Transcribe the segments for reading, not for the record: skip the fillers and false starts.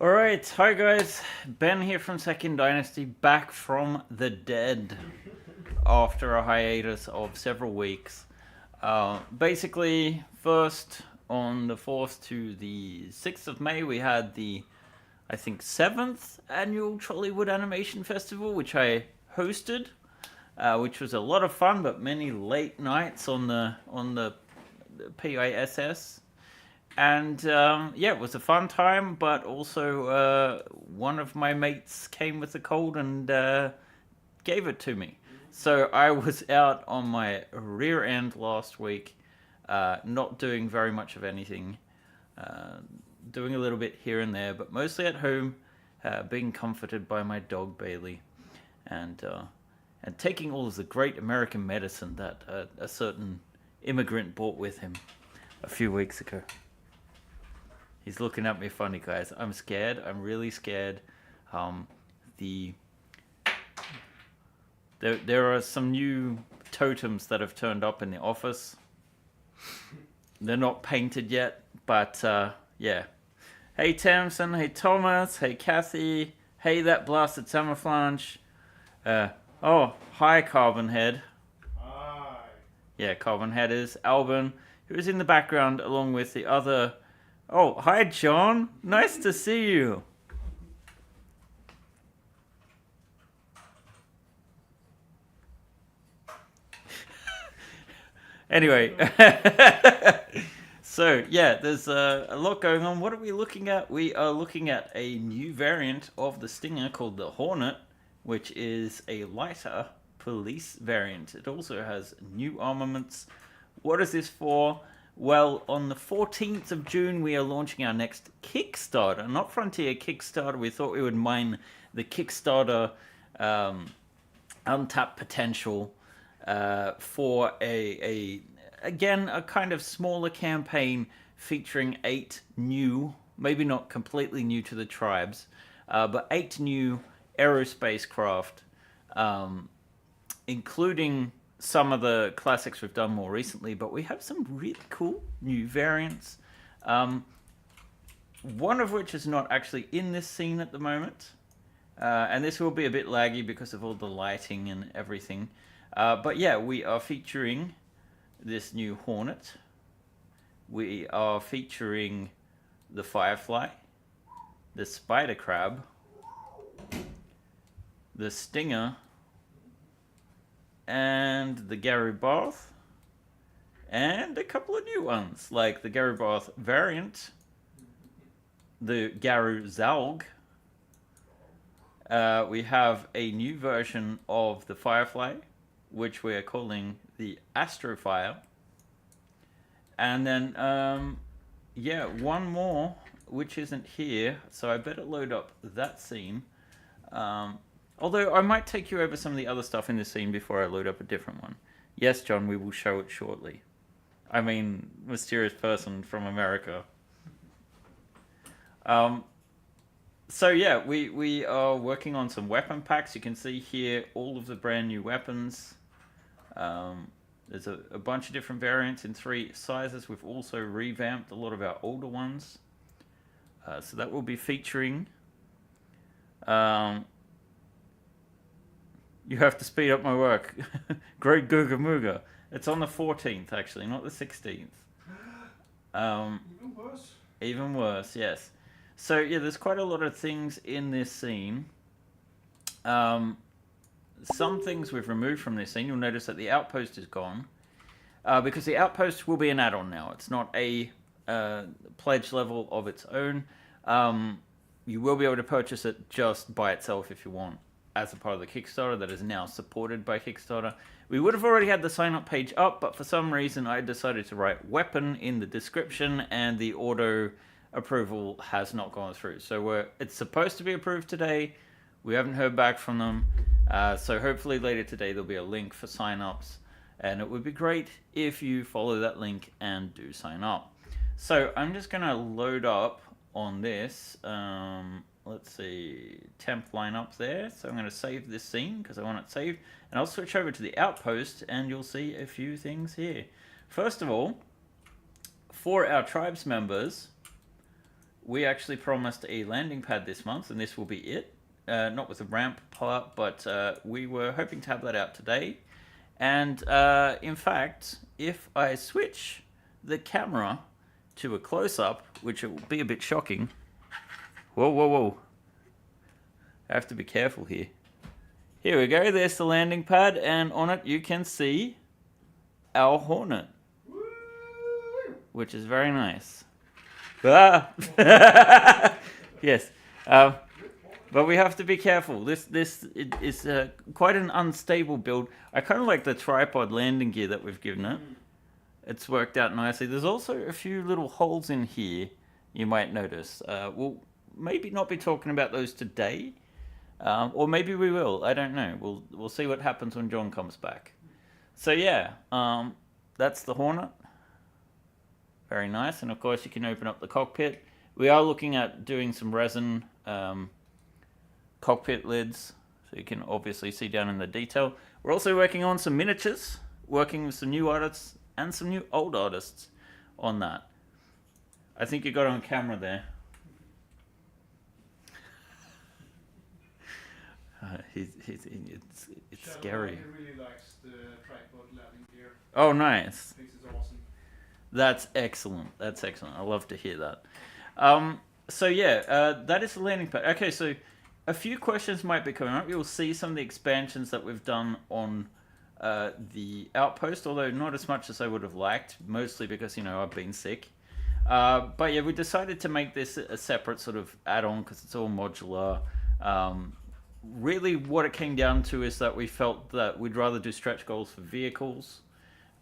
Alright, hi guys, Ben here from Second Dynasty, back from the dead after a hiatus of several weeks. Basically, first on the 4th to the 6th of May, we had the, I think, 7th annual Trollywood Animation Festival, which I hosted, which was a lot of fun, but many late nights on the PISS. And yeah, it was a fun time, but also one of my mates came with a cold and gave it to me. So I was out on my rear end last week, not doing very much of anything, uh, doing a little bit here and there, but mostly at home, being comforted by my dog Bailey, and taking all of the great American medicine that a certain immigrant brought with him a few weeks ago. He's looking at me funny, guys. I'm scared. I'm really scared. The there are some new totems that have turned up in the office. They're not painted yet, but yeah. Hey Tamsin. Hey Thomas. Hey Kathy. Hey that blasted Summerflange. Oh, hi Carbon Head. Hi. Yeah, Carbon Head is Albin, who is in the background along with the other. Oh, hi, John. Nice to see you. Anyway, so yeah, there's a lot going on. What are we looking at? We are looking at a new variant of the Stinger called the Hornet, which is a lighter police variant. It also has new armaments. What is this for? Well, on the 14th of June, we are launching our next Kickstarter. Not Frontier Kickstarter. We thought we would mine the Kickstarter untapped potential for again, a kind of smaller campaign featuring 8 new, maybe not completely new to the tribes, but 8 new aerospace craft, including some of the classics we've done more recently, but we have some really cool new variants. One of which is not actually in this scene at the moment, and this will be a bit laggy because of all the lighting and everything. But yeah, we are featuring this new Hornet. We are featuring the Firefly, the Spider Crab, the Stinger, and the Gary Barth, and a couple of new ones like the Gary Barth variant, the Garu Zalg. We have a new version of the Firefly, which we are calling the Astrofire, and then yeah, one more which isn't here, so I better load up that scene. Although I might take you over some of the other stuff in this scene before I load up a different one. Yes, John, we will show it shortly. I mean, mysterious person from America. So yeah, we are working on some weapon packs. You can see here all of the brand new weapons. There's a bunch of different variants in 3 sizes. We've also revamped a lot of our older ones. So that will be featuring. You have to speed up my work. Great Googa Mooga. It's on the 14th, actually, not the 16th. Even worse. Even worse, yes. So, yeah, there's quite a lot of things in this scene. Some things we've removed from this scene. You'll notice that the outpost is gone. Because the outpost will be an add-on now. It's not a pledge level of its own. You will be able to purchase it just by itself if you want, as a part of the Kickstarter that is now supported by Kickstarter. We would have already had the sign-up page up, but for some reason I decided to write weapon in the description, and the auto approval has not gone through. So it's supposed to be approved today. We haven't heard back from them. So hopefully later today there'll be a link for sign-ups, and it would be great if you follow that link and do sign up. So I'm just going to load up on this. Let's see, temp lineup there. So I'm going to save this scene because I want it saved. And I'll switch over to the outpost and you'll see a few things here. First of all, for our tribes members, we actually promised a landing pad this month, and this will be it. Not with the ramp part, but we were hoping to have that out today. And in fact, if I switch the camera to a close-up, which it will be a bit shocking. Whoa, whoa, whoa. I have to be careful here. Here we go, there's the landing pad, and on it you can see our Hornet, which is very nice. Ah! Yes, but we have to be careful. This is quite an unstable build. I kind of like the tripod landing gear that we've given it. It's worked out nicely. There's also a few little holes in here you might notice. We'll maybe not be talking about those today, or maybe we will. I don't know. We'll see what happens when John comes back. So yeah, that's the Hornet. Very nice. And of course you can open up the cockpit. We are looking at doing some resin cockpit lids, so you can obviously see down in the detail. We're also working on some miniatures, working with some new artists and some new old artists on that. I think you got it on camera there. It's scary. He really likes the tripod landing gear. Oh, nice. Thinks it's awesome. That's excellent. That's excellent. I love to hear that. So yeah, that is the landing pad. Okay, so a few questions might be coming up. You'll see some of the expansions that we've done on the Outpost, although not as much as I would have liked, mostly because, you know, I've been sick. But yeah, we decided to make this a separate sort of add-on because it's all modular. Really what it came down to is that we felt that we'd rather do stretch goals for vehicles,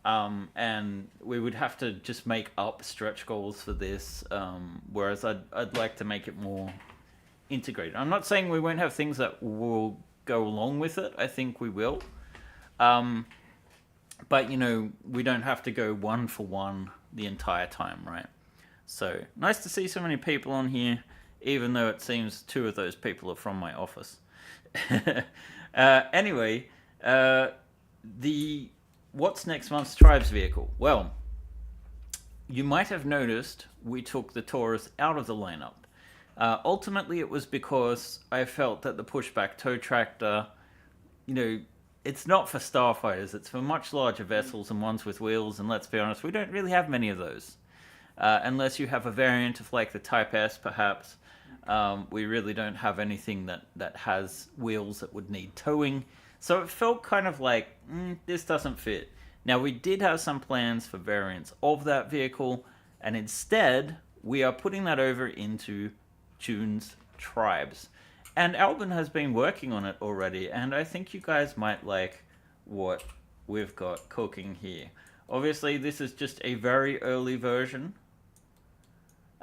and we would have to just make up stretch goals for this, whereas I'd like to make it more integrated. I'm not saying we won't have things that will go along with it. I think we will. But, you know, we don't have to go one for one the entire time, right? So, nice to see so many people on here, even though it seems 2 of those people are from my office. Anyway, what's next month's Tribes vehicle? Well, you might have noticed we took the Taurus out of the lineup. Ultimately, it was because I felt that the pushback tow tractor, you know, it's not for starfighters. It's for much larger vessels and ones with wheels. And let's be honest, we don't really have many of those. Unless you have a variant of like the Type S, perhaps. We really don't have anything that has wheels that would need towing. So it felt kind of like, this doesn't fit. Now, we did have some plans for variants of that vehicle. And instead, we are putting that over into June's Tribes. And Albin has been working on it already, and I think you guys might like what we've got cooking here. Obviously, this is just a very early version,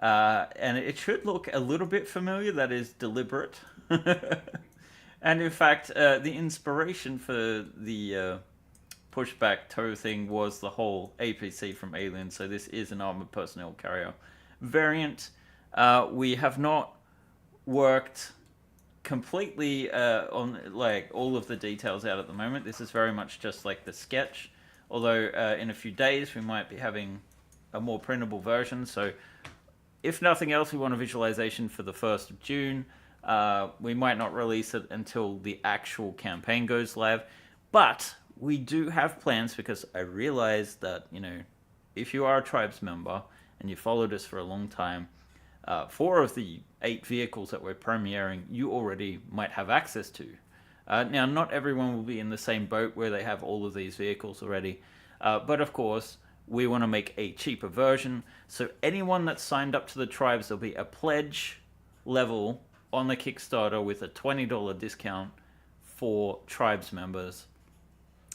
and it should look a little bit familiar. That is deliberate. And in fact, the inspiration for the pushback tow thing was the whole APC from Alien, so this is an armored personnel carrier variant. We have not worked completely on like all of the details out at the moment. This is very much just like the sketch, although in a few days we might be having a more printable version. So if nothing else, we want a visualization for the 1st of June. We might not release it until the actual campaign goes live, but we do have plans, because I realize that, you know, if you are a Tribes member and you followed us for a long time, 4 of the 8 vehicles that we're premiering, you already might have access to. Now, not everyone will be in the same boat where they have all of these vehicles already, but of course, we want to make a cheaper version. So anyone that's signed up to the Tribes, there'll be a pledge level on the Kickstarter with a $20 discount for Tribes members.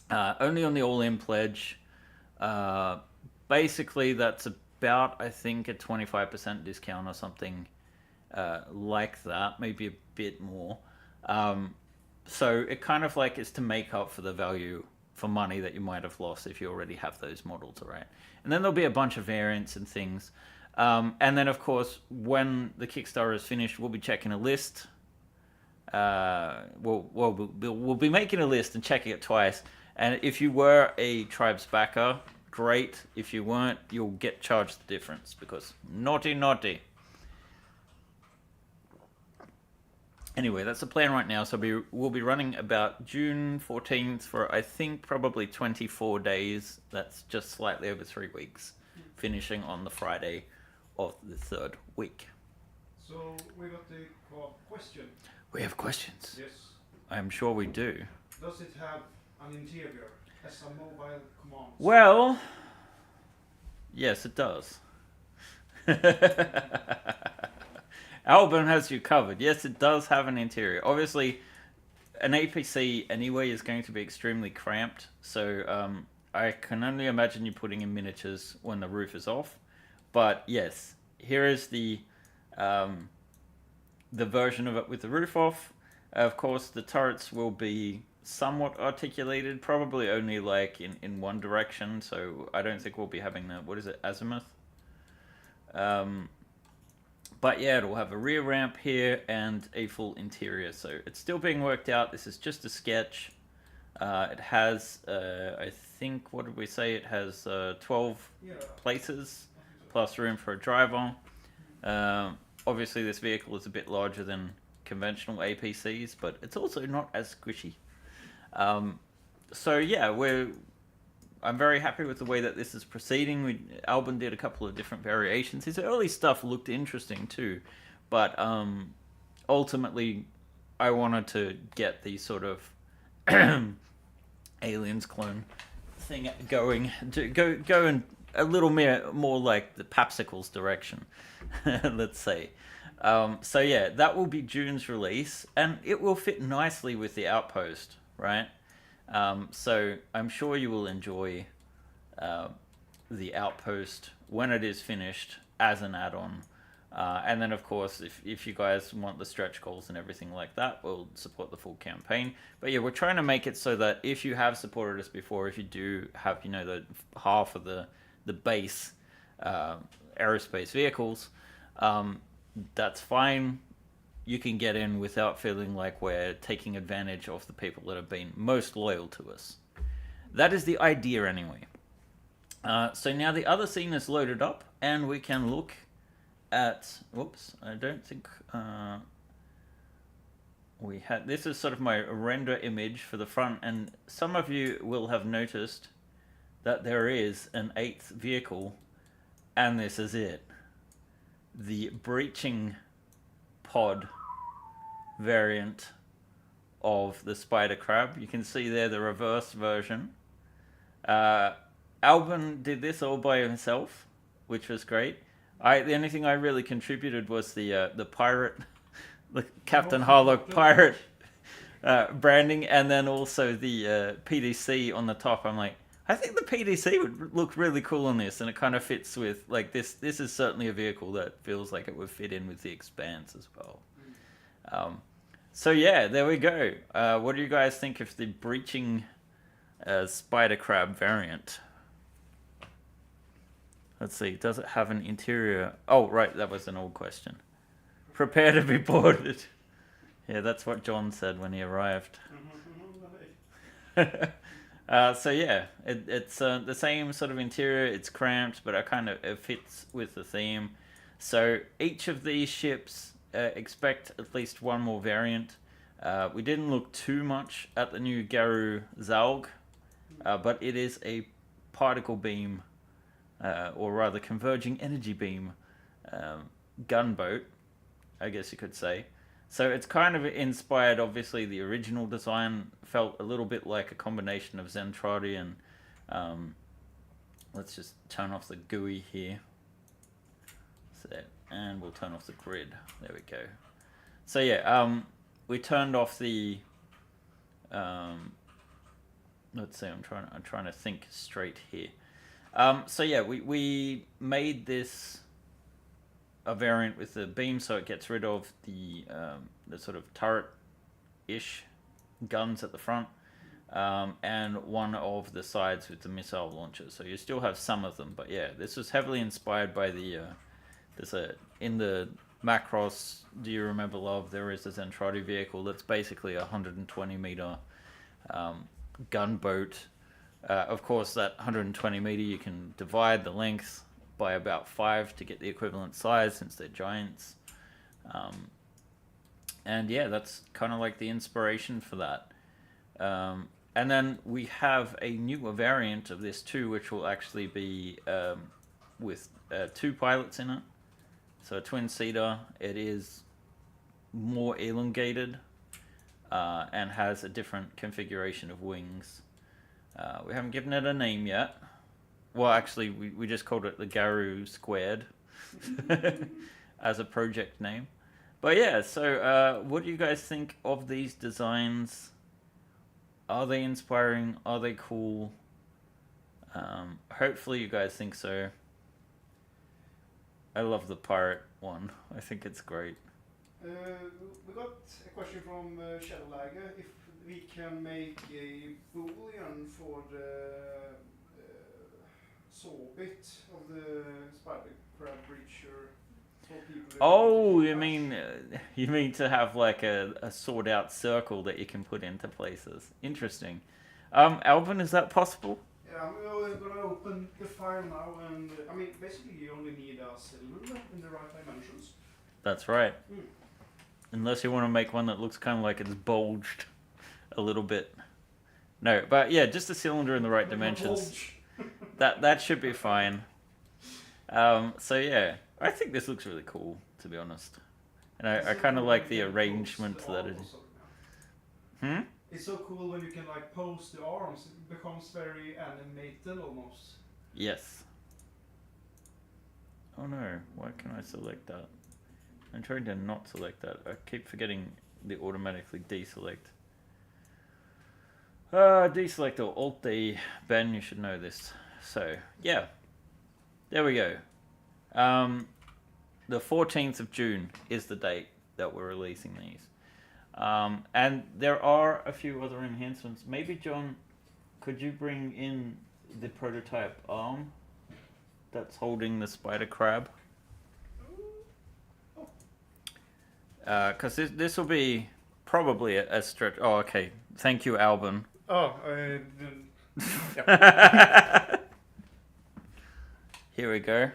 Only on the all-in pledge. Basically, that's about, I think, a 25% discount or something like that, maybe a bit more. So it kind of like is to make up for the value for money that you might have lost if you already have those models, right? And then there'll be a bunch of variants and things. And then, of course, when the Kickstarter is finished, we'll be checking a list. We'll be making a list and checking it twice. And if you were a Tribes backer, great. If you weren't, you'll get charged the difference, because naughty. Anyway, that's the plan right now. So we'll be running about June 14th for, I think, probably 24 days. That's just slightly over 3 weeks, finishing on the Friday of the third week. So we got the question. We have questions. Yes. I'm sure we do. Does it have an interior as a mobile command? Well, yes, it does. Albin has you covered. Yes, it does have an interior. Obviously, an APC anyway is going to be extremely cramped, so I can only imagine you putting in miniatures when the roof is off. But yes, here is the version of it with the roof off. Of course, the turrets will be somewhat articulated, probably only like in one direction, so I don't think we'll be having the, what is it, azimuth? But yeah, it'll have a rear ramp here and a full interior, so it's still being worked out. This is just a sketch. It has, I think, what did we say? It has 12 places, plus room for a driver. Obviously, this vehicle is a bit larger than conventional APCs, but it's also not as squishy. So yeah, I'm very happy with the way that this is proceeding. Albin did a couple of different variations. His early stuff looked interesting too, but ultimately I wanted to get the sort of Aliens clone thing going, to go in a little more like the Papsicles direction, let's say. So yeah, that will be June's release, and it will fit nicely with the Outpost, right? So I'm sure you will enjoy the Outpost when it is finished as an add-on. And then, of course, if you guys want the stretch goals and everything like that, we'll support the full campaign. But yeah, we're trying to make it so that if you have supported us before, if you do have, the half of the base aerospace vehicles, that's fine. You can get in without feeling like we're taking advantage of the people that have been most loyal to us. That is the idea anyway. So now the other scene is loaded up, and we can look at... Whoops, I don't think... we had... This is sort of my render image for the front, and some of you will have noticed that there is an 8th vehicle, and this is it. The breaching pod variant of the spider crab. You can see there the reverse version. Albin did this all by himself, which was great. The only thing I really contributed was the pirate, the Captain Harlock pirate branding, and then also the PDC on the top. I'm like, I think the PDC would look really cool on this, and it kind of fits with, like, this is certainly a vehicle that feels like it would fit in with the Expanse as well. So yeah, there we go. What do you guys think of the breaching spider crab variant? Let's see, does it have an interior? Oh, right, that was an old question. Prepare to be boarded. Yeah, that's what John said when he arrived. So yeah, it's the same sort of interior. It's cramped, but it fits with the theme. So each of these ships expect at least one more variant. We didn't look too much at the new Garu Zalg, but it is a particle beam, or rather converging energy beam gunboat, I guess you could say. So it's kind of inspired, obviously, the original design felt a little bit like a combination of Zentradi and... let's just turn off the GUI here. And we'll turn off the grid. There we go. So yeah, we turned off the... let's see, I'm trying to think straight here. So yeah, we made this a variant with the beam, so it gets rid of the sort of turret-ish guns at the front, and one of the sides with the missile launchers. So you still have some of them, but yeah, this was heavily inspired by the in the Macross Do You Remember Love, there is a Zentradi vehicle that's basically a 120 meter gunboat. Of course, that 120 meter, you can divide the length by about 5 to get the equivalent size, since they're giants. And yeah, that's kind of like the inspiration for that. And then we have a newer variant of this too, which will actually be with 2 pilots in it. So a twin-seater. It is more elongated and has a different configuration of wings. We haven't given it a name yet. Well, actually, we just called it the Garou Squared as a project name. But yeah, so what do you guys think of these designs? Are they inspiring? Are they cool? Hopefully you guys think so. I love the pirate one. I think it's great. We got a question from Shadowlager if we can make a boolean for the saw bit of the spider crab breacher. Oh, you mean to have like a sawed out circle that you can put into places? Interesting. Alvin, is that possible? Yeah, I'm gonna open the file now, and I mean, basically you only need a cylinder in the right dimensions. That's right. Unless you want to make one that looks kind of like it's bulged a little bit. No, but yeah, just a cylinder in the right dimensions. That should be fine. So yeah, I think this looks really cool, to be honest. And I kind of like the arrangement that it is. It's so cool when you can like pose the arms. It becomes very animated almost. Yes. Oh no, why can I select that? I'm trying to not select that. I keep forgetting the automatically deselect. Deselect or Alt-D. Ben, you should know this. So, yeah. There we go. The 14th of June is the date that we're releasing these. And there are a few other enhancements. Maybe, John, could you bring in the prototype arm that's holding the spider crab? Because this will be probably a stretch. Oh, okay. Thank you, Albin. Oh, Here we go.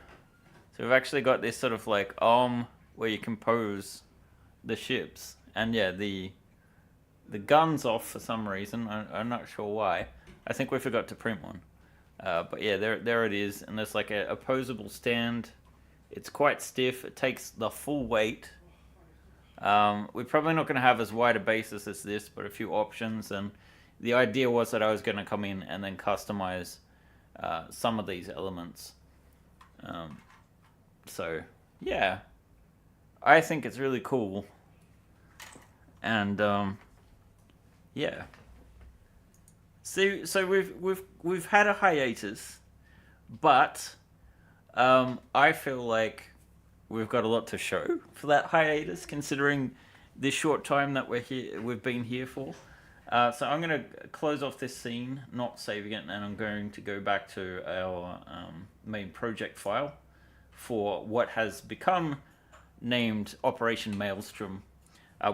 So we've actually got this sort of like arm where you can pose the ships. And yeah, the gun's off for some reason. I'm not sure why. I think we forgot to print one. But yeah, there it is. And there's like a opposable stand. It's quite stiff. It takes the full weight. We're probably not going to have as wide a basis as this, but a few options. And the idea was that I was going to come in and then customize some of these elements. So, yeah. I think it's really cool. And, yeah. So we've had a hiatus, but I feel like we've got a lot to show for that hiatus, considering this short time that we've been here for. So I'm going to close off this scene, not saving it, and I'm going to go back to our main project file for what has become named Operation Maelstrom.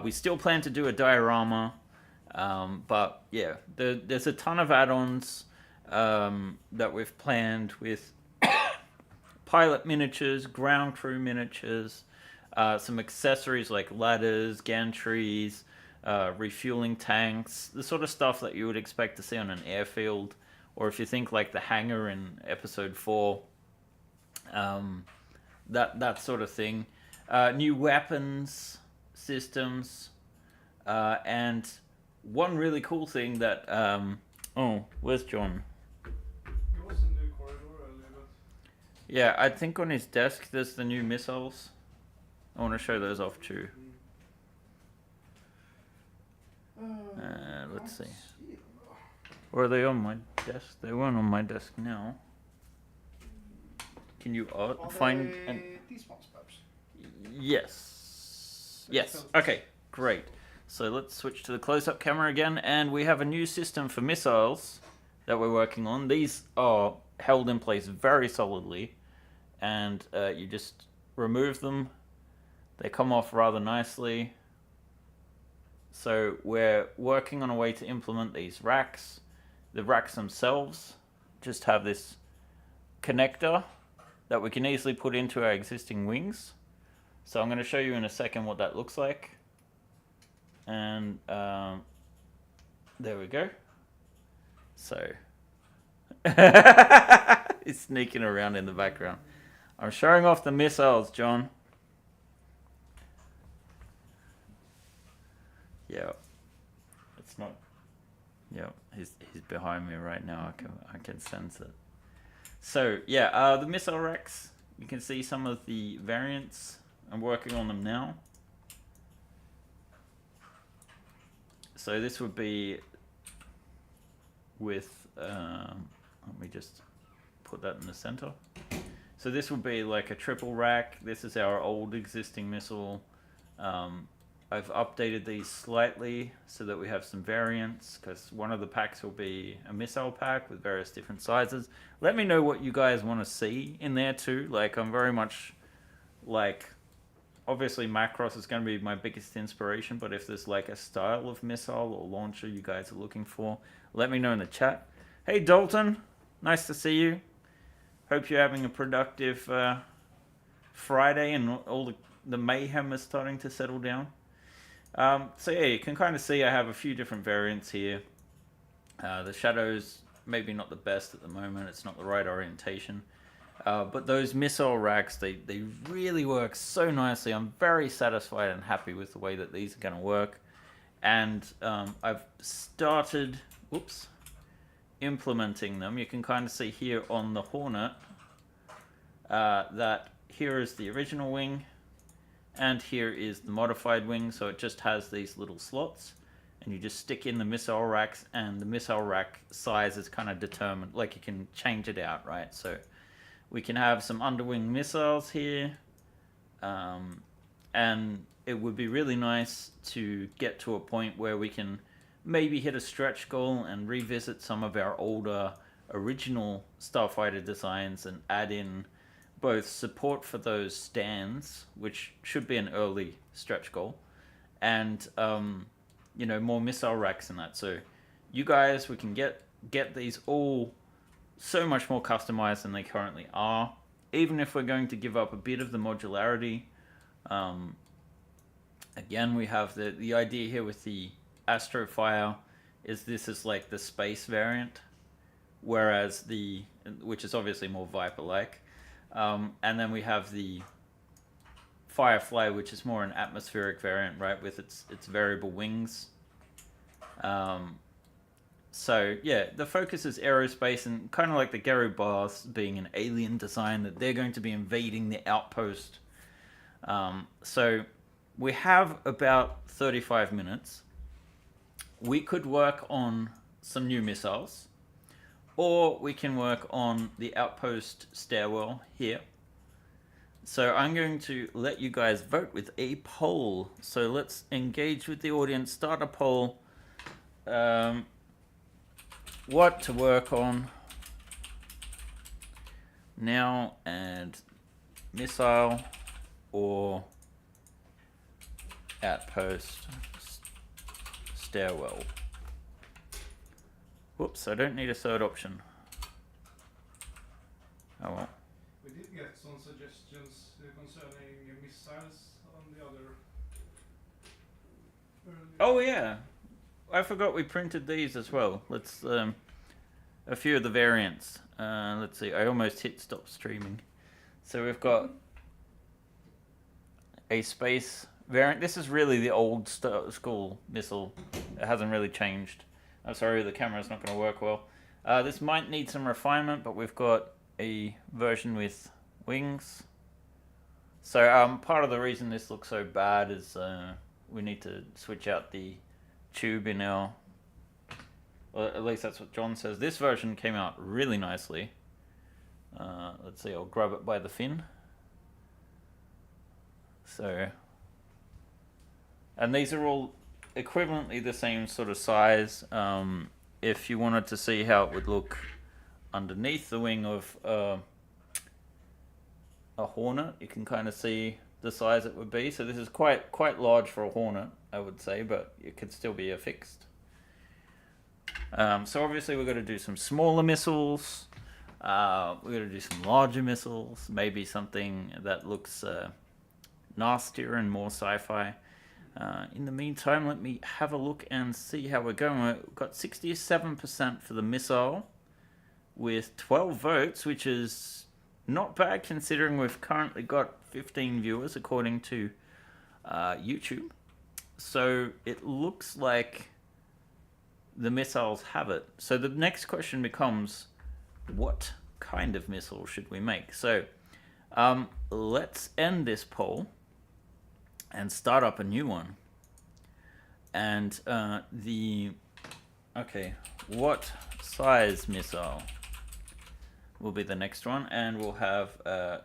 We still plan to do a diorama, but yeah, there's a ton of add-ons that we've planned with pilot miniatures, ground crew miniatures, some accessories like ladders, gantries, refueling tanks, the sort of stuff that you would expect to see on an airfield, or if you think like the hangar in episode 4, that sort of thing. New weapons systems, and one really cool thing that oh, where's John? It was a new corridor earlier, but Yeah, I think on his desk there's the new missiles. I want to show those off too. Let's see. Or are they on my desk? They weren't on my desk now. Can you find these ones, perhaps? Yes. Yes. Okay, great. So let's switch to the close-up camera again, and we have a new system for missiles that we're working on. These are held in place very solidly, and you just remove them. They come off rather nicely. So we're working on a way to implement these racks. The racks themselves just have this connector that we can easily put into our existing wings. So I'm going to show you in a second what that looks like. And there we go. So he's sneaking around in the background. I'm showing off the missiles, John. Yeah, it's not. Yeah, he's behind me right now. I can sense it. So yeah, the missile racks. You can see some of the variants. I'm working on them now. So this would be with. Let me just put that in the center. So this would be like a triple rack. This is our old existing missile. I've updated these slightly so that we have some variants, because one of the packs will be a missile pack with various different sizes. Let me know what you guys want to see in there too. Like, I'm very much like, obviously Macross is going to be my biggest inspiration, but if there's like a style of missile or launcher you guys are looking for, let me know in the chat. Hey Dalton, nice to see you. Hope you're having a productive Friday and all the mayhem is starting to settle down. So yeah, you can kind of see I have a few different variants here. The shadows maybe not the best at the moment. It's not the right orientation. But those missile racks, they really work so nicely. I'm very satisfied and happy with the way that these are going to work. And I've started implementing them. You can kind of see here on the Hornet that here is the original wing. And here is the modified wing, so it just has these little slots. And you just stick in the missile racks, and the missile rack size is kind of determined. Like, you can change it out, right? So we can have some underwing missiles here. And it would be really nice to get to a point where we can maybe hit a stretch goal and revisit some of our older original Starfighter designs and add in both support for those stands, which should be an early stretch goal, and more missile racks and that. So you guys, we can get these all so much more customized than they currently are, even if we're going to give up a bit of the modularity. Again, we have the idea here with the Astrofire is this is like the space variant, whereas which is obviously more Viper-like. And then we have the Firefly, which is more an atmospheric variant, right, with its variable wings. So yeah, the focus is aerospace, and kind of like the Geru Bars being an alien design, that they're going to be invading the outpost. So we have about 35 minutes. We could work on some new missiles, or we can work on the outpost stairwell here. So I'm going to let you guys vote with a poll. So let's engage with the audience, start a poll. What to work on now, and missile or outpost stairwell. Whoops, I don't need a third option. Oh well. We did get some suggestions concerning missiles on the other. Oh yeah, I forgot we printed these as well. Let's a few of the variants. Let's see. I almost hit stop streaming. So we've got a space variant. This is really the old school missile. It hasn't really changed. I'm sorry, the camera's not going to work well. This might need some refinement, but we've got a version with wings. So part of the reason this looks so bad is we need to switch out the tube in our... Well, at least that's what John says. This version came out really nicely. Let's see, I'll grab it by the fin. So... And these are all equivalently the same sort of size. If you wanted to see how it would look underneath the wing of a Hornet, you can kind of see the size it would be. So this is quite large for a Hornet, I would say, but it could still be affixed. So obviously we're going to do some smaller missiles. We're going to do some larger missiles. Maybe something that looks nastier and more sci-fi. In the meantime, let me have a look and see how we're going. We've got 67% for the missile with 12 votes, which is not bad considering we've currently got 15 viewers according to YouTube. So it looks like the missiles have it. So the next question becomes, what kind of missile should we make? So let's end this poll and start up a new one. And what size missile will be the next one? And we'll have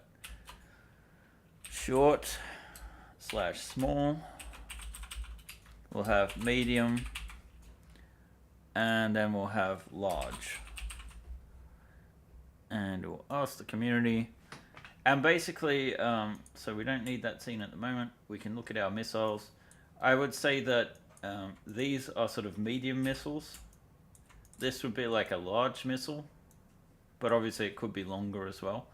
short/small. We'll have medium, and then we'll have large. And we'll ask the community. And basically, so we don't need that scene at the moment. We can look at our missiles. I would say that these are sort of medium missiles. This would be like a large missile, but obviously it could be longer as well.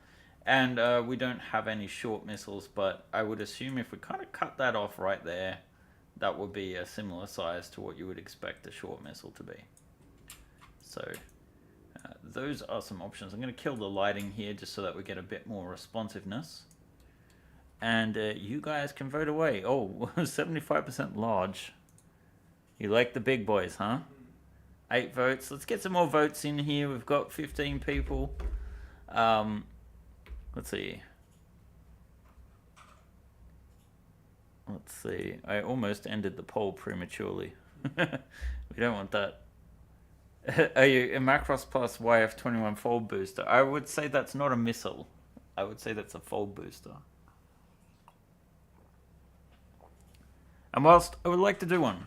And we don't have any short missiles, but I would assume if we kind of cut that off right there, that would be a similar size to what you would expect a short missile to be. So those are some options. I'm going to kill the lighting here just so that we get a bit more responsiveness. And you guys can vote away. Oh, 75% large. You like the big boys, huh? 8 votes. Let's get some more votes in here. We've got 15 people. Let's see. Let's see. I almost ended the poll prematurely. We don't want that. Are you a Macross Plus YF21 fold booster? I would say that's not a missile. I would say that's a fold booster. And whilst I would like to do one,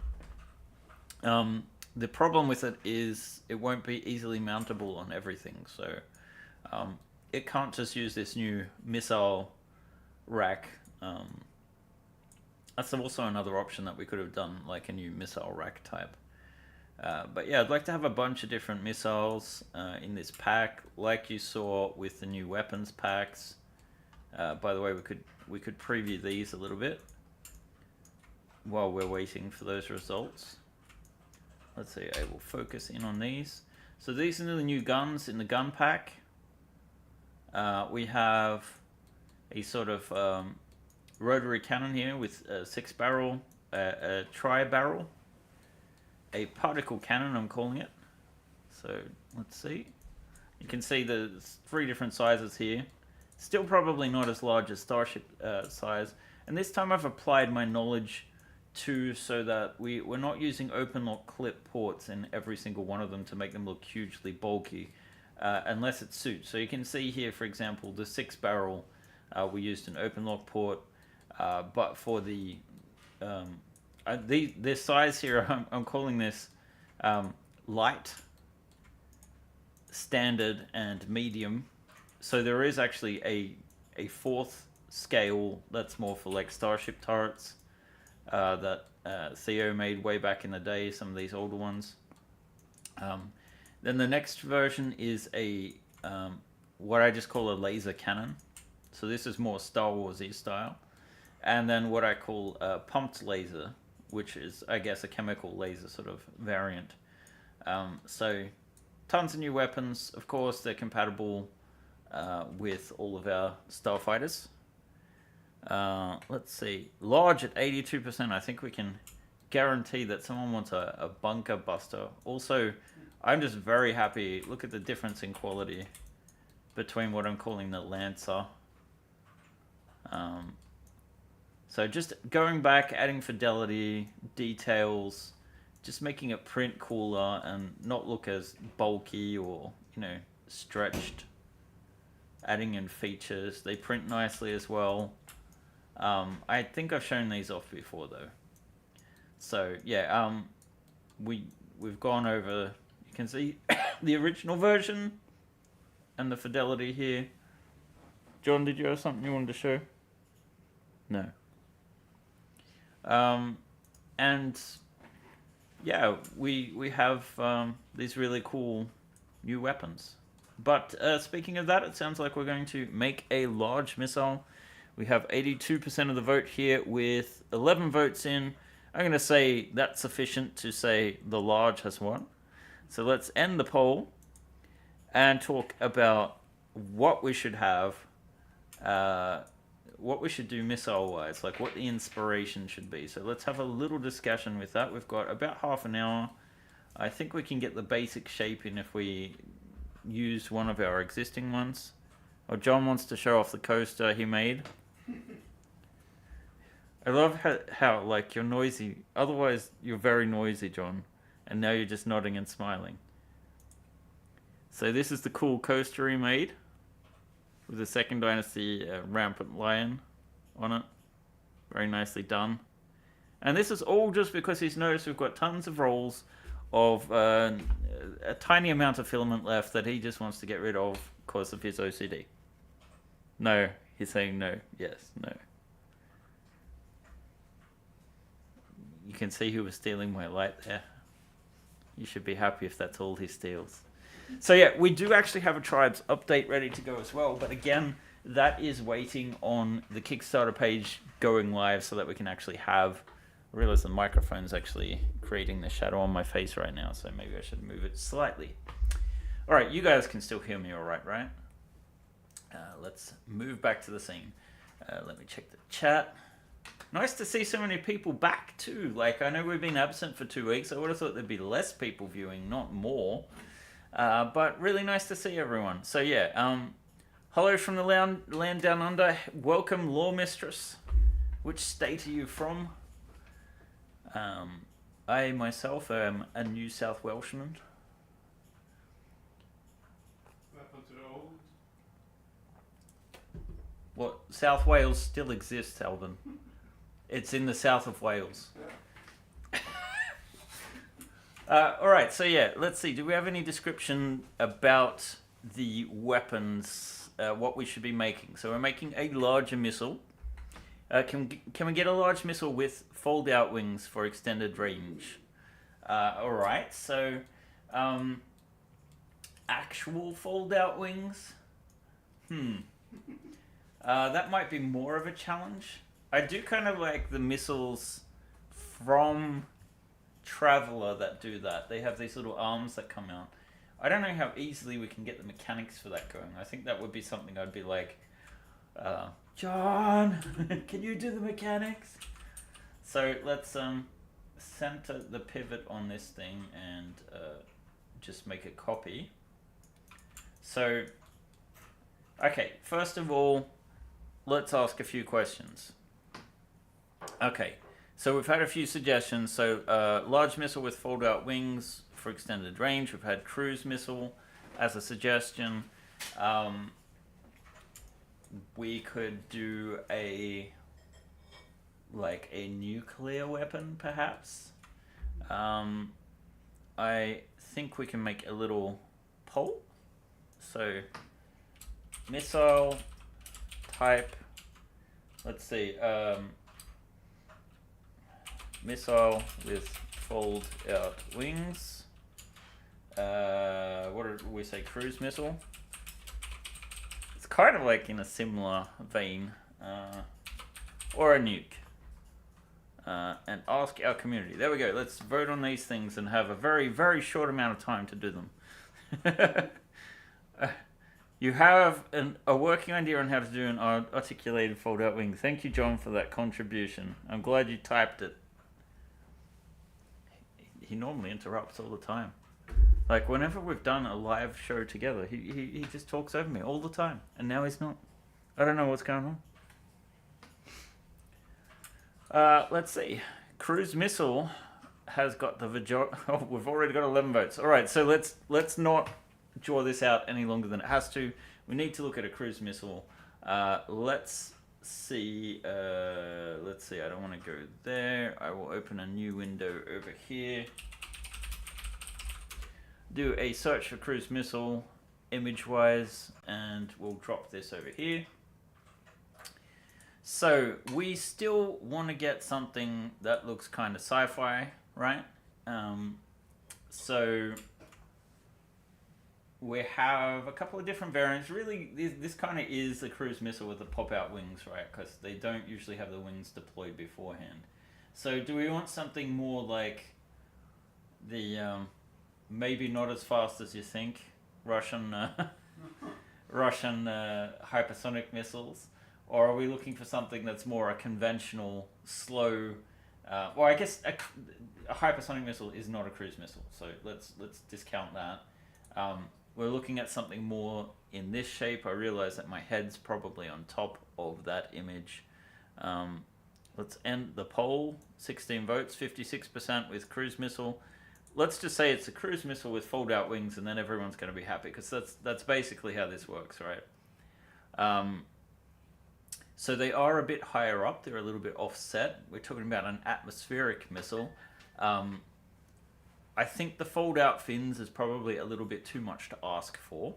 the problem with it is it won't be easily mountable on everything. So it can't just use this new missile rack. That's also another option that we could have done, like a new missile rack type. But yeah, I'd like to have a bunch of different missiles in this pack, like you saw with the new weapons packs. By the way, we could preview these a little bit while we're waiting for those results. Let's see, I will focus in on these. So these are the new guns in the gun pack. We have a sort of rotary cannon here with a 6-barrel, a tri-barrel, a particle cannon, I'm calling it. So let's see. You can see there's 3 different sizes here. Still probably not as large as Starship size. And this time I've applied my knowledge to so that we're not using open lock clip ports in every single one of them to make them look hugely bulky, unless it suits. So you can see here, for example, the 6-barrel, we used an open lock port, but for the this size here, I'm calling this light, standard, and medium. So there is actually a 4th scale that's more for like Starship turrets that Theo made way back in the day, some of these older ones. Then the next version is a what I just call a laser cannon. So this is more Star Wars-y style. And then what I call a pumped laser, which is, I guess, a chemical laser sort of variant. So tons of new weapons. Of course, they're compatible with all of our starfighters. Let's see. Large at 82%. I think we can guarantee that someone wants a bunker buster. Also, I'm just very happy. Look at the difference in quality between what I'm calling the Lancer. So just going back, adding fidelity, details, just making it print cooler and not look as bulky or, stretched. Adding in features. They print nicely as well. I think I've shown these off before though. So yeah, we've gone over, you can see the original version and the fidelity here. John, did you have something you wanted to show? No. And yeah, we have these really cool new weapons. But speaking of that, it sounds like we're going to make a large missile. We have 82% of the vote here with 11 votes in. I'm going to say that's sufficient to say the large has won. So let's end the poll and talk about what we should have, what we should do missile-wise, like what the inspiration should be. So let's have a little discussion with that. We've got about half an hour. I think we can get the basic shape in if we use one of our existing ones. Oh, John wants to show off the coaster he made. I love how like you're noisy. Otherwise, you're very noisy, John. And now you're just nodding and smiling. So this is the cool coaster he made with the Second Dynasty rampant lion on it. Very nicely done. And this is all just because he's noticed we've got tons of rolls of a tiny amount of filament left that he just wants to get rid of because of his OCD. No, he's saying no. Yes, no. You can see who was stealing my light there. You should be happy if that's all he steals. So yeah, we do actually have a Tribes update ready to go as well. But again, that is waiting on the Kickstarter page going live so that we can actually have... I realize the microphone's actually creating the shadow on my face right now, so maybe I should move it slightly. All right, you guys can still hear me all right, right? Let's move back to the scene. Let me check the chat. Nice to see so many people back too. Like, I know we've been absent for 2 weeks. I would have thought there'd be less people viewing, not more. But really nice to see everyone. So yeah, hello from the land down under. Welcome, Law Mistress. Which state are you from? I myself am a New South Welshman. Welcome to the old. What? South Wales still exists, Alvin. It's in the south of Wales. Alright, so yeah, let's see. Do we have any description about the weapons, what we should be making? So we're making a larger missile. Can we get a large missile with fold-out wings for extended range? Alright, so actual fold-out wings? That might be more of a challenge. I do kind of like the missiles from Traveller that do that. They have these little arms that come out. I don't know how easily we can get the mechanics for that going. I think that would be something I'd be like, John, can you do the mechanics? So let's center the pivot on this thing and just make a copy. So, okay, first of all, let's ask a few questions. Okay, so we've had a few suggestions. So large missile with fold-out wings for extended range. We've had cruise missile as a suggestion. We could do a nuclear weapon, perhaps. I think we can make a little poll. So missile type. Let's see. Missile with fold-out wings. What did we say? Cruise missile. It's kind of like in a similar vein, or a nuke. And ask our community. There we go. Let's vote on these things and have a very, very short amount of time to do them. You have a working idea on how to do an articulated fold-out wing. Thank you, John, for that contribution. I'm glad you typed it. He normally interrupts all the time. Like, whenever we've done a live show together, he just talks over me all the time. And now he's not. I don't know what's going on. Let's see. Cruise missile has got the oh, we've already got 11 votes. All right, so let's not draw this out any longer than it has to. We need to look at a cruise missile. Let's see. I don't want to go there. I will open a new window over here. Do a search for cruise missile image-wise, and we'll drop this over here. So we still want to get something that looks kind of sci-fi, right? So we have a couple of different variants. Really, this kind of is the cruise missile with the pop-out wings, right? Because they don't usually have the wings deployed beforehand. So do we want something more like the maybe not as fast as you think Russian Russian hypersonic missiles, or are we looking for something that's more a conventional slow? Well, I guess a hypersonic missile is not a cruise missile, so let's discount that. We're looking at something more in this shape. I realize that my head's probably on top of that image. Let's end the poll. 16 votes, 56% with cruise missile. Let's just say it's a cruise missile with fold-out wings, and then everyone's going to be happy, because that's basically how this works, right? So they are a bit higher up. They're a little bit offset. We're talking about an atmospheric missile. I think the fold-out fins is probably a little bit too much to ask for.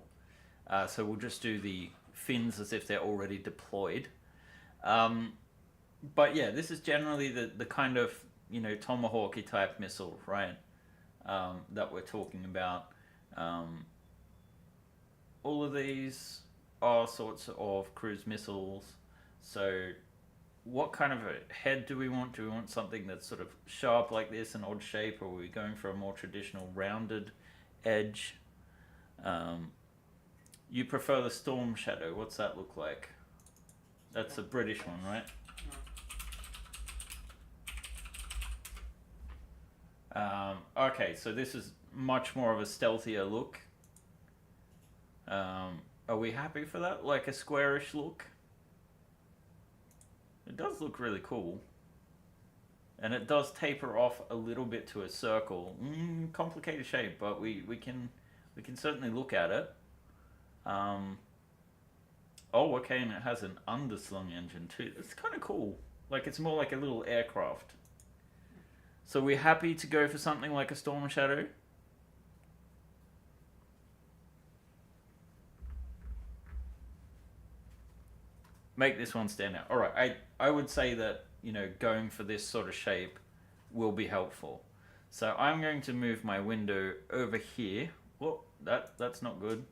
So we'll just do the fins as if they're already deployed. But yeah, this is generally the kind of, tomahawky type missile, right? That we're talking about. All of these are sorts of cruise missiles. So what kind of a head do we want? Do we want something that's sort of sharp like this, an odd shape, or are we going for a more traditional rounded edge? You prefer the Storm Shadow. What's that look like? That's a British one, right? Okay, so this is much more of a stealthier look. Are we happy for that? Like a squarish look? It does look really cool. And it does taper off a little bit to a circle. Complicated shape, but we can certainly look at it. Oh, okay, and it has an underslung engine too. It's kind of cool. Like, it's more like a little aircraft. So we're happy to go for something like a Storm Shadow. Make this one stand out. Alright, I would say that, going for this sort of shape will be helpful. So I'm going to move my window over here. Whoa, that's not good.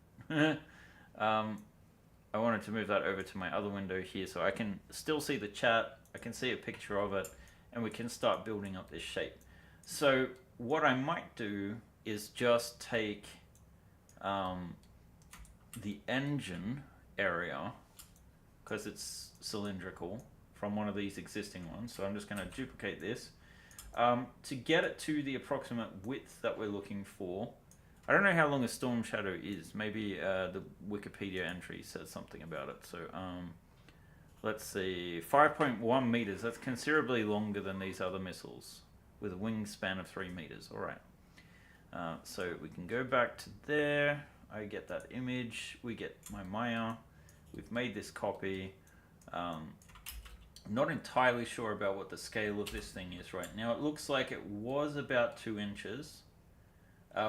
I wanted to move that over to my other window here so I can still see the chat, I can see a picture of it, and we can start building up this shape. So what I might do is just take the engine area, because it's cylindrical, from one of these existing ones. So I'm just going to duplicate this. To get it to the approximate width that we're looking for, I don't know how long a Storm Shadow is. Maybe the Wikipedia entry says something about it. So let's see, 5.1 meters. That's considerably longer than these other missiles with a wingspan of 3 meters. All right. So we can go back to there. I get that image. We get my Maya. We've made this copy. I'm not entirely sure about what the scale of this thing is right now. It looks like it was about 2 inches.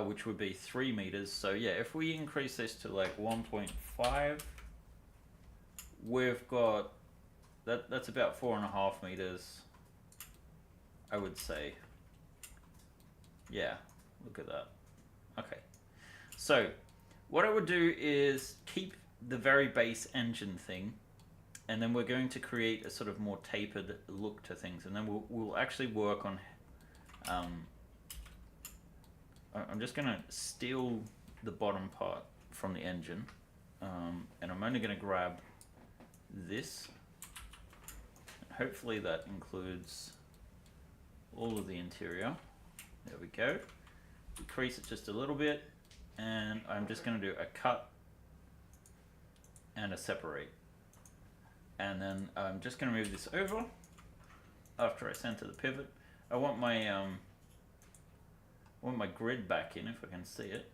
Which would be 3 meters. So yeah, if we increase this to like 1.5, we've got that's about 4.5 meters, I would say. Yeah, look at that. Okay, so what I would do is keep the very base engine thing, and then we're going to create a sort of more tapered look to things, and then we'll actually work on I'm just going to steal the bottom part from the engine, and I'm only going to grab this. Hopefully that includes all of the interior. There we go. Decrease it just a little bit, and I'm just going to do a cut and a separate. And then I'm just going to move this over after I center the pivot. I want my grid back in, if I can see it,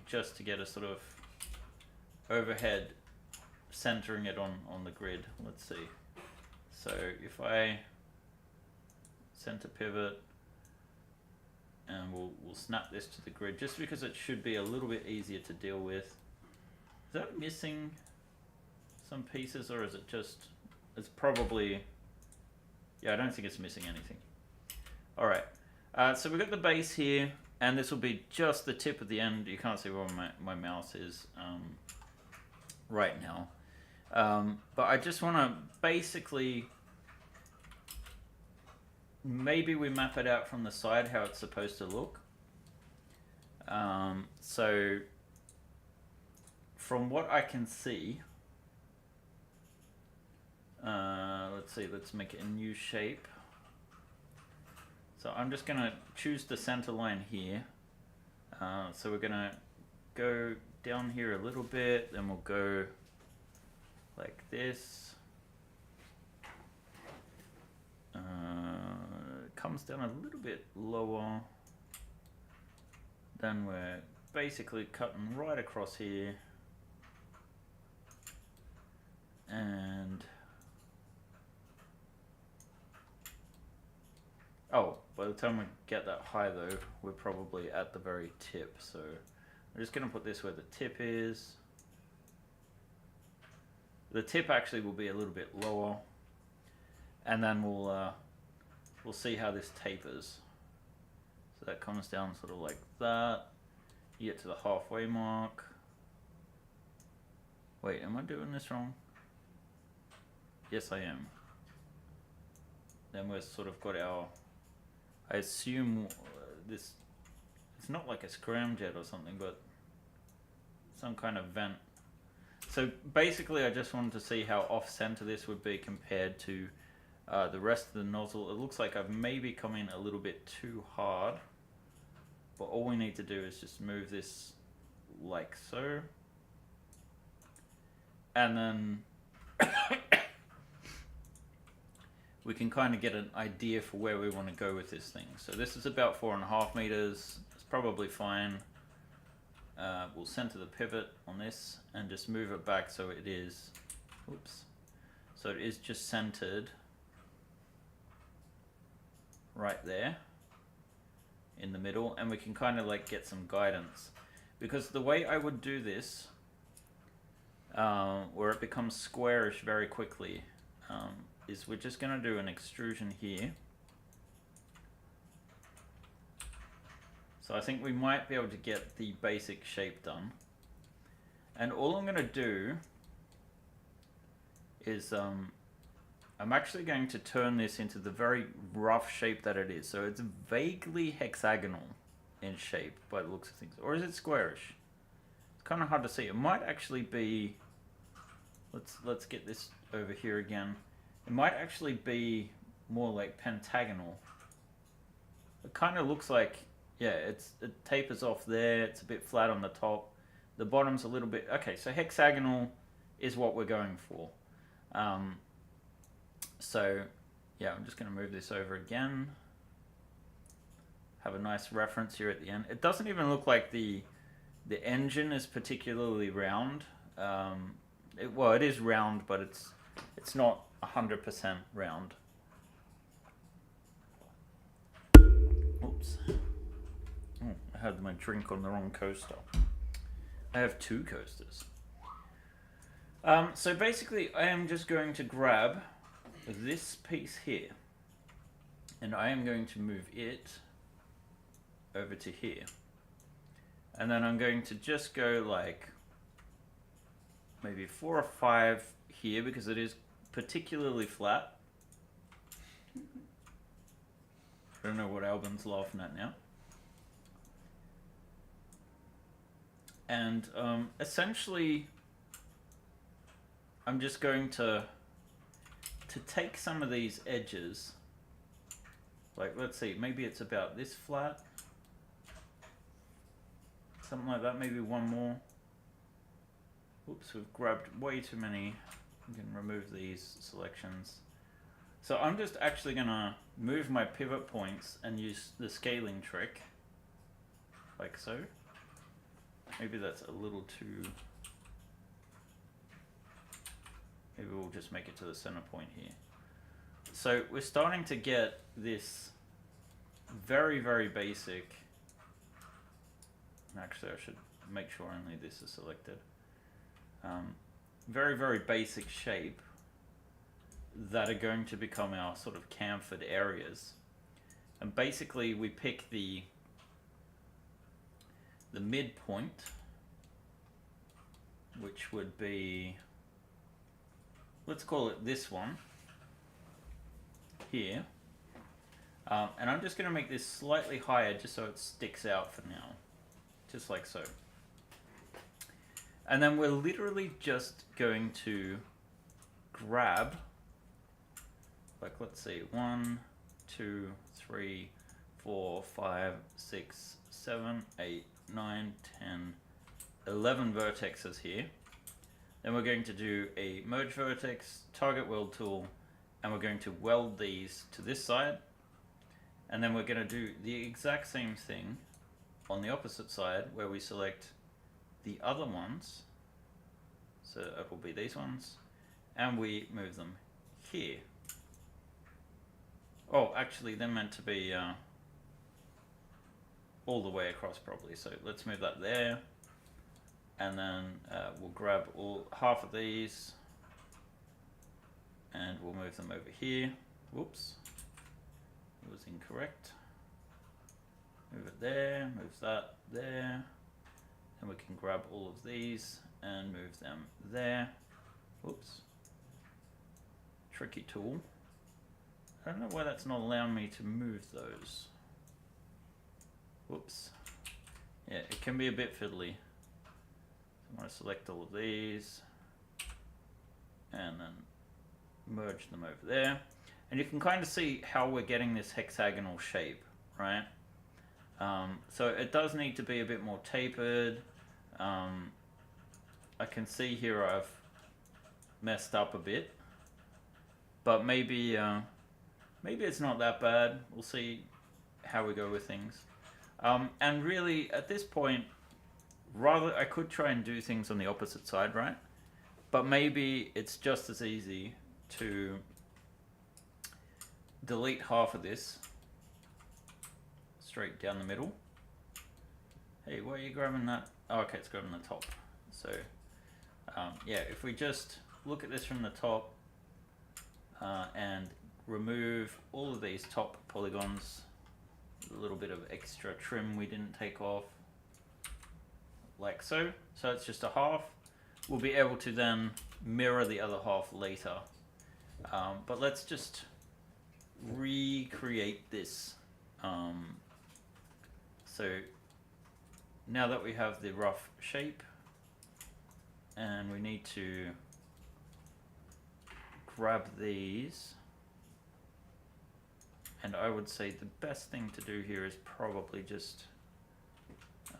just to get a sort of overhead centering it on the grid. Let's see. So if I center pivot, and we'll snap this to the grid, just because it should be a little bit easier to deal with. Is that missing some pieces, or is it just, it's probably, yeah, I don't think it's missing anything. All right. So we've got the base here, and this will be just the tip of the end. You can't see where my mouse is right now. But I just want to basically maybe we map it out from the side how it's supposed to look. So from what I can see, let's see, let's make it a new shape. So I'm just gonna choose the center line here. So we're gonna go down here a little bit, then we'll go like this. It comes down a little bit lower. Then we're basically cutting right across here. And oh, by the time we get that high though, we're probably at the very tip. So I'm just gonna put this where the tip is. The tip actually will be a little bit lower, and then we'll see how this tapers. So that comes down sort of like that. You get to the halfway mark. Wait, am I doing this wrong? Yes, I am. Then we've sort of got our, I assume this, it's not like a scramjet or something, but some kind of vent. So basically I just wanted to see how off-center this would be compared to the rest of the nozzle. It looks like I've maybe come in a little bit too hard, but all we need to do is just move this like so. And then we can kind of get an idea for where we want to go with this thing. So this is about 4.5 meters. It's probably fine. We'll center the pivot on this and just move it back so it is, oops, so it is just centered right there in the middle, and we can kind of like get some guidance, because the way I would do this, where it becomes squarish very quickly, is we're just going to do an extrusion here. So I think we might be able to get the basic shape done. And all I'm going to do is I'm actually going to turn this into the very rough shape that it is. So it's vaguely hexagonal in shape by the looks of things. Or is it squarish? It's kind of hard to see. It might actually be, let's get this over here again. It might actually be more like pentagonal. It kind of looks like, yeah, it tapers off there. It's a bit flat on the top. The bottom's a little bit, okay, so hexagonal is what we're going for. So, yeah, I'm just going to move this over again. Have a nice reference here at the end. It doesn't even look like the engine is particularly round. Well, it is round, but it's not 100% round. Oops. Oh, I had my drink on the wrong coaster. I have 2 coasters. So basically, I am just going to grab this piece here, and I am going to move it over to here. And then I'm going to just go like maybe 4 or 5 here, because it is particularly flat. I don't know what Albin's laughing at now. And essentially, I'm just going to take some of these edges, like let's see, maybe it's about this flat, something like that, maybe one more. Oops, we've grabbed way too many. We can remove these selections. So I'm just actually gonna move my pivot points and use the scaling trick, like so. Maybe that's a little too, maybe we'll just make it to the center point here. So we're starting to get this very, very basic, actually I should make sure only this is selected, very, very basic shape that are going to become our sort of chamfered areas. And basically we pick the midpoint, which would be, let's call it this one here, And I'm just going to make this slightly higher just so it sticks out for now. Just like so. And then we're literally just going to grab, like, let's see, 1, 2, 3, 4, 5, 6, 7, 8, 9, 10, 11 vertexes here. Then we're going to do a merge vertex, target weld tool, and we're going to weld these to this side. And then we're going to do the exact same thing on the opposite side where we select the other ones. So it will be these ones. And we move them here. Oh, actually they're meant to be all the way across probably. So let's move that there. And then we'll grab half of these and we'll move them over here. Whoops. It was incorrect. Move it there, move that there. And we can grab all of these and move them there. Whoops. Tricky tool. I don't know why that's not allowing me to move those. Whoops. Yeah, it can be a bit fiddly. So I'm going to select all of these and then merge them over there. And you can kind of see how we're getting this hexagonal shape, right? So it does need to be a bit more tapered. I can see here I've messed up a bit, but maybe it's not that bad. We'll see how we go with things. And really, at this point, rather I could try and do things on the opposite side, right? But maybe it's just as easy to delete half of this straight down the middle. Hey, why are you grabbing that? Oh, okay, it's grabbing the top. So yeah, if we just look at this from the top and remove all of these top polygons, a little bit of extra trim we didn't take off, like so. So it's just a half. We'll be able to then mirror the other half later. But let's just recreate this. So now that we have the rough shape, and we need to grab these, and I would say the best thing to do here is probably just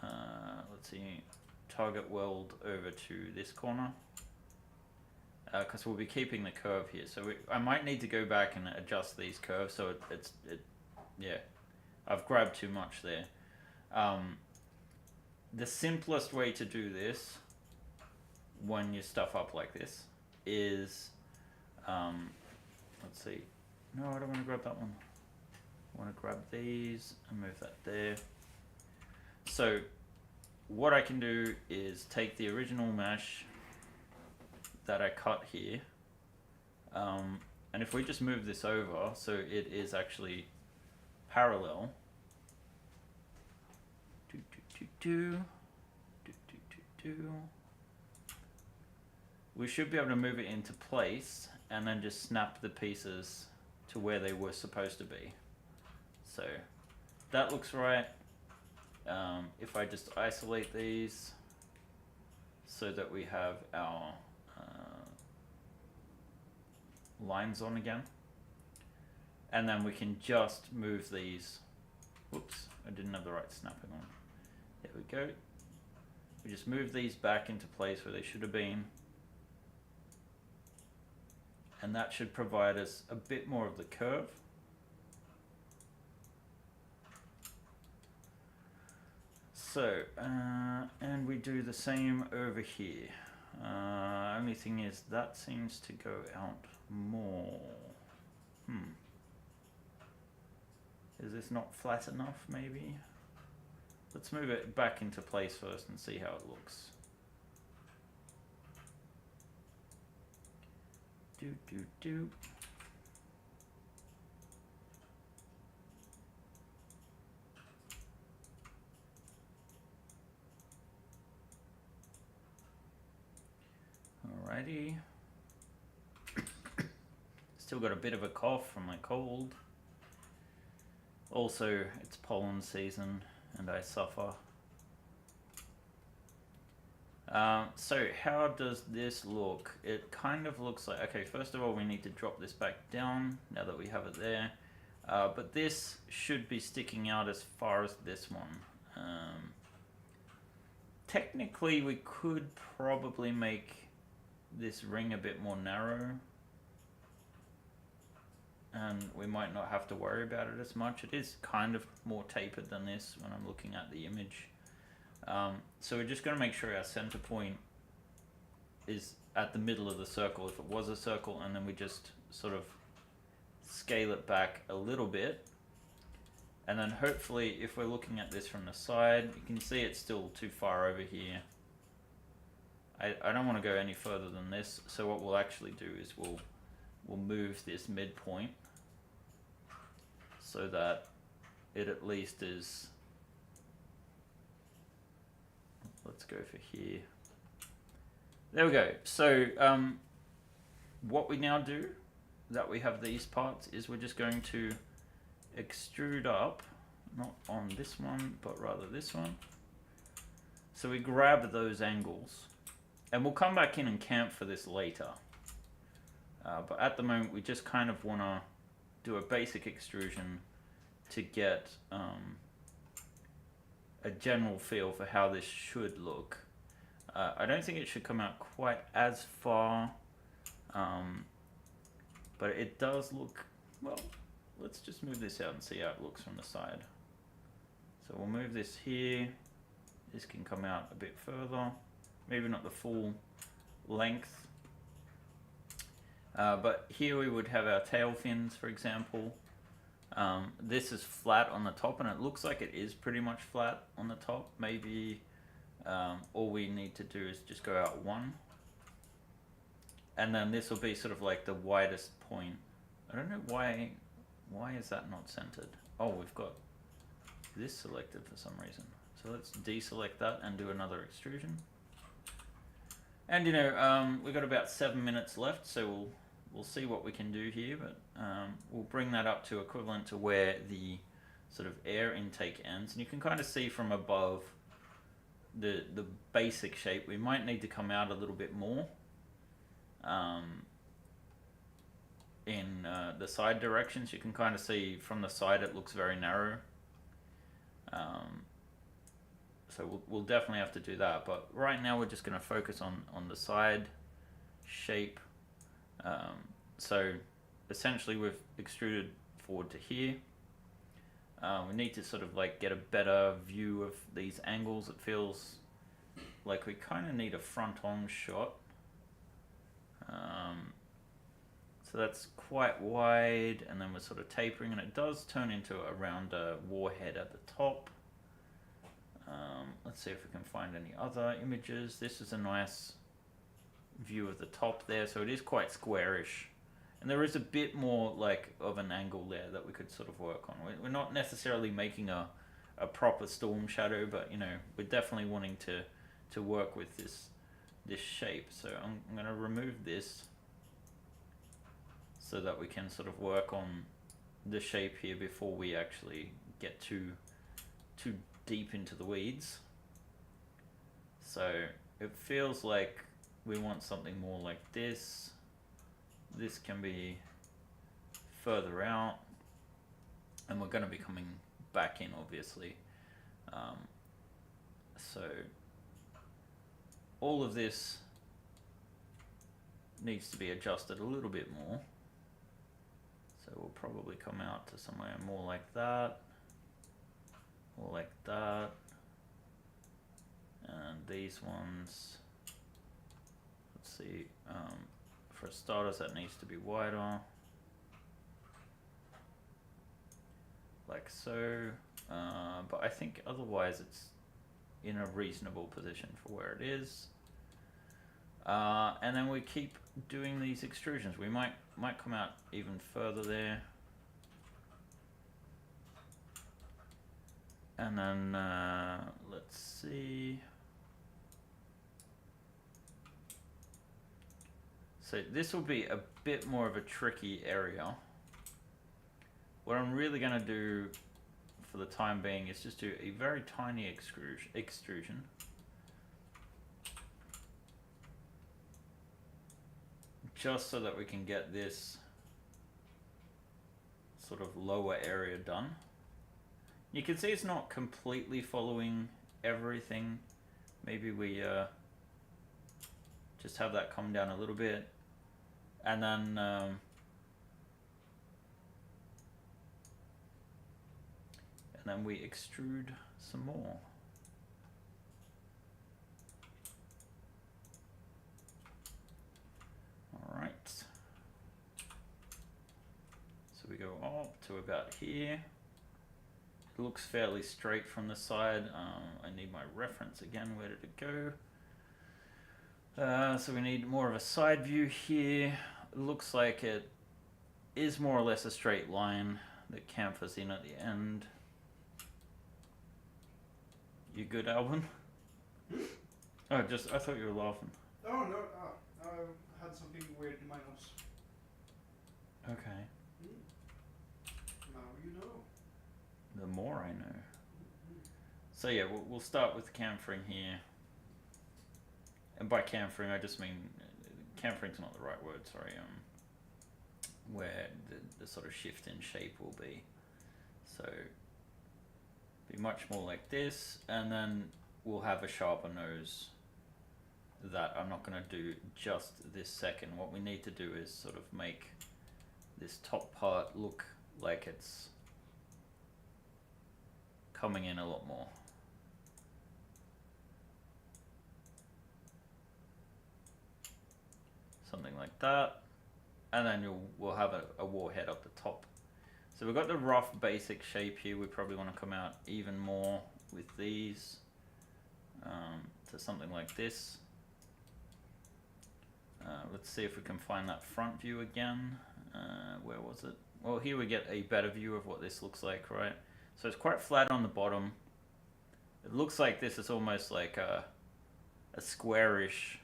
let's see, target weld over to this corner, because we'll be keeping the curve here. So I might need to go back and adjust these curves. So yeah, I've grabbed too much there. The simplest way to do this when you stuff up like this is, let's see, no, I don't want to grab that one. I want to grab these and move that there. So what I can do is take the original mesh that I cut here, and if we just move this over so it is actually parallel, we should be able to move it into place and then just snap the pieces to where they were supposed to be. So that looks right. If I just isolate these so that we have our lines on again, and then we can just move these. Whoops, I didn't have the right snapping on. There we go. We just move these back into place where they should have been, and that should provide us a bit more of the curve. So, and we do the same over here. Only thing is that seems to go out more. Is this not flat enough, maybe? Let's move it back into place first and see how it looks. Do. Alrighty. Still got a bit of a cough from my cold. Also, it's pollen season and I suffer. So how does this look? It kind of looks like, okay, first of all we need to drop this back down now that we have it there. But this should be sticking out as far as this one. Technically we could probably make this ring a bit more narrow. And we might not have to worry about it as much. It is kind of more tapered than this when I'm looking at the image. So we're just going to make sure our center point is at the middle of the circle if it was a circle, and then we just sort of scale it back a little bit. And then hopefully if we're looking at this from the side, you can see it's still too far over here. I don't want to go any further than this, so what we'll actually do is we'll move this midpoint so that it at least is, let's go for here. There we go. So what we now do, that we have these parts, is we're just going to extrude up, not on this one, but rather this one. So we grab those angles, and we'll come back in and camp for this later. But at the moment, we just kind of want to do a basic extrusion to get a general feel for how this should look. I don't think it should come out quite as far, but it does look, well, let's just move this out and see how it looks from the side. So we'll move this here. This can come out a bit further, maybe not the full length. But here we would have our tail fins, for example. This is flat on the top, and it looks like it is pretty much flat on the top. Maybe all we need to do is just go out one. And then this will be sort of like the widest point. I don't know why is that not centered? Oh, we've got this selected for some reason. So let's deselect that and do another extrusion. And you know, we've got about 7 minutes left, so we'll see what we can do here, but we'll bring that up to equivalent to where the sort of air intake ends. And you can kind of see from above the basic shape. We might need to come out a little bit more in the side directions. You can kind of see from the side it looks very narrow. So we'll definitely have to do that, but right now we're just going to focus on the side shape. So essentially we've extruded forward to here. We need to sort of like get a better view of these angles. It feels like we kind of need a front-on shot. So that's quite wide, and then we're sort of tapering, and it does turn into a rounder warhead at the top. Let's see if we can find any other images. This is a nice view of the top there, so it is quite squarish, and there is a bit more like of an angle there that we could sort of work on. We're not necessarily making a proper storm shadow, but you know, we're definitely wanting to work with this shape. So I'm going to remove this so that we can sort of work on the shape here before we actually get too deep into the weeds. So it feels like we want something more like this. This can be further out, and we're going to be coming back in, obviously. So all of this needs to be adjusted a little bit more. So we'll probably come out to somewhere more like that, or like that. And these ones, let's see, for starters that needs to be wider, like so, but I think otherwise it's in a reasonable position for where it is. And then we keep doing these extrusions. We might come out even further there. And then let's see. So this will be a bit more of a tricky area. What I'm really going to do for the time being is just do a very tiny extrusion. Just so that we can get this sort of lower area done. You can see it's not completely following everything. Maybe we just have that come down a little bit, and then we extrude some more. All right. So we go up to about here. It looks fairly straight from the side. I need my reference again. Where did it go? So we need more of a side view here. It looks like it is more or less a straight line that chamfers in at the end. You good, Alvin? Oh, I thought you were laughing. Oh no, I had something weird in my nose. Okay. Now you know. The more I know. So yeah, we'll start with chamfering here. And by chamfering, I just mean, chamfering's not the right word, sorry, where the sort of shift in shape will be. So, be much more like this, and then we'll have a sharper nose that I'm not going to do just this second. What we need to do is sort of make this top part look like it's coming in a lot more. Something like that, and then we'll have a warhead up the top. So we've got the rough basic shape here. We probably want to come out even more with these to something like this. Let's see if we can find that front view again. Where was it? Well, here we get a better view of what this looks like, right? So it's quite flat on the bottom. It looks like this is almost like a squarish,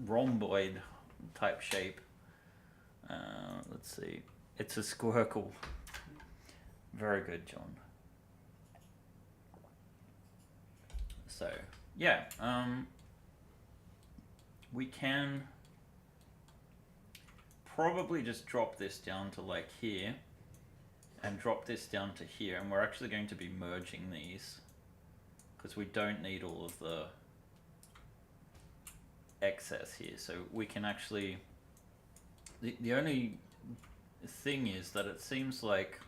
rhomboid type shape. Let's see. It's a squircle. Very good, John. So, yeah. We can probably just drop this down to like here and drop this down to here, and we're actually going to be merging these because we don't need all of the excess here. So we can actually, the only thing is that it seems like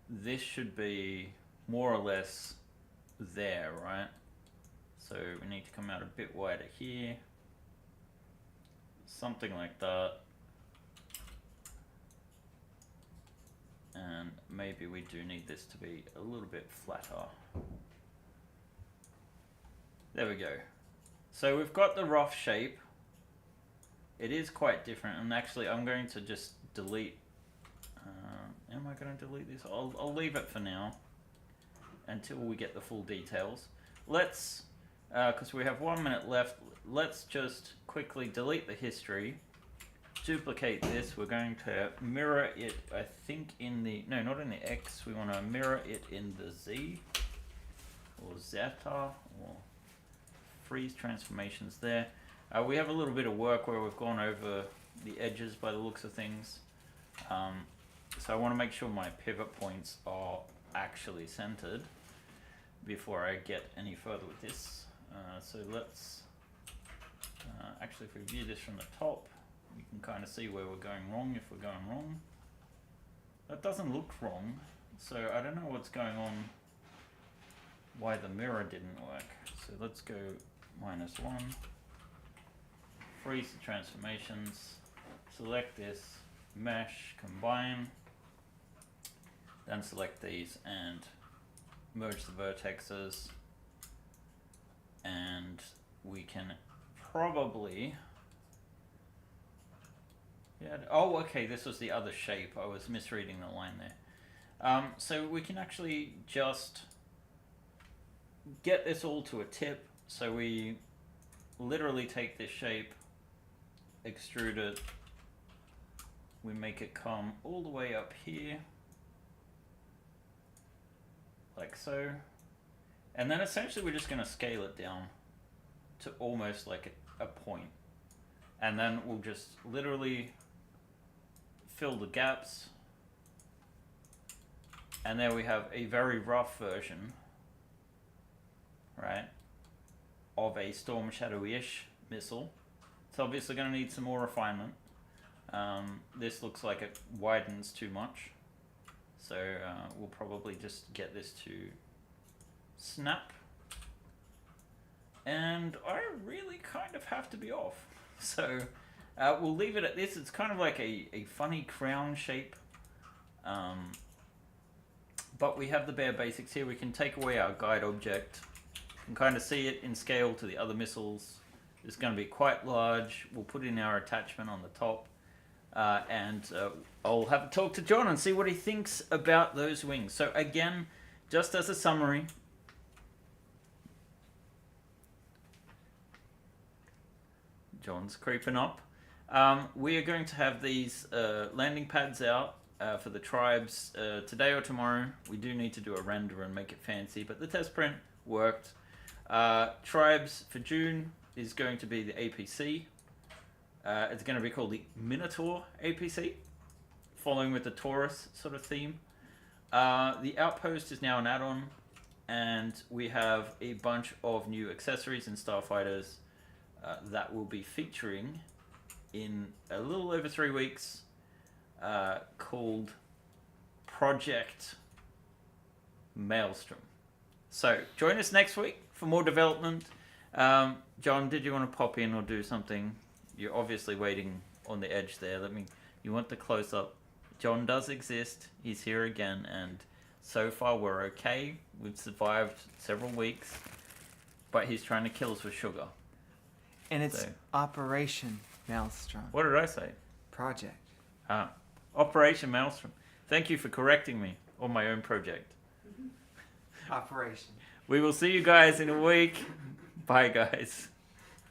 this should be more or less there, right? So we need to come out a bit wider here, something like that, and maybe we do need this to be a little bit flatter. There we go. So we've got the rough shape. It is quite different, and actually I'm going to just delete, am I going to delete this? I'll leave it for now until we get the full details. Let's, because we have 1 minute left, let's just quickly delete the history, duplicate this. We're going to mirror it, I think in the, no, not in the X, we want to mirror it in the Z, or Zeta, or freeze transformations there. We have a little bit of work where we've gone over the edges by the looks of things. So I want to make sure my pivot points are actually centered before I get any further with this. So let's, actually if we view this from the top, we can kind of see where we're going wrong if we're going wrong. That doesn't look wrong, so I don't know what's going on, why the mirror didn't work. So let's go -1. Freeze the transformations, select this, mesh, combine, then select these and merge the vertexes, and we can probably, yeah, oh okay, this was the other shape, I was misreading the line there. So we can actually just get this all to a tip. So we literally take this shape, extrude it, we make it come all the way up here, like so. And then essentially we're just going to scale it down to almost like a point. And then we'll just literally fill the gaps. And there we have a very rough version, right, of a Storm Shadow-ish missile. It's obviously going to need some more refinement. This looks like it widens too much. So we'll probably just get this to snap. And I really kind of have to be off. So we'll leave it at this. It's kind of like a funny crown shape. But we have the bare basics here. We can take away our guide object. You can kind of see it in scale to the other missiles. It's going to be quite large. We'll put in our attachment on the top. And I'll have a talk to John and see what he thinks about those wings. So again, just as a summary, John's creeping up. We are going to have these landing pads out for the tribes today or tomorrow. We do need to do a render and make it fancy, but the test print worked. Tribes for June is going to be the APC. It's going to be called the Minotaur APC, following with the Taurus sort of theme. The Outpost is now an add-on, and we have a bunch of new accessories and starfighters that will be featuring in a little over 3 weeks, called Project Maelstrom. So join us next week for more development. John, did you want to pop in or do something? You're obviously waiting on the edge there. You want the close up. John does exist. He's here again, and so far we're okay. We've survived several weeks, but he's trying to kill us with sugar. And it's Operation Maelstrom. What did I say? Project. Operation Maelstrom. Thank you for correcting me on my own project. Operation. We will see you guys in a week. Bye, guys.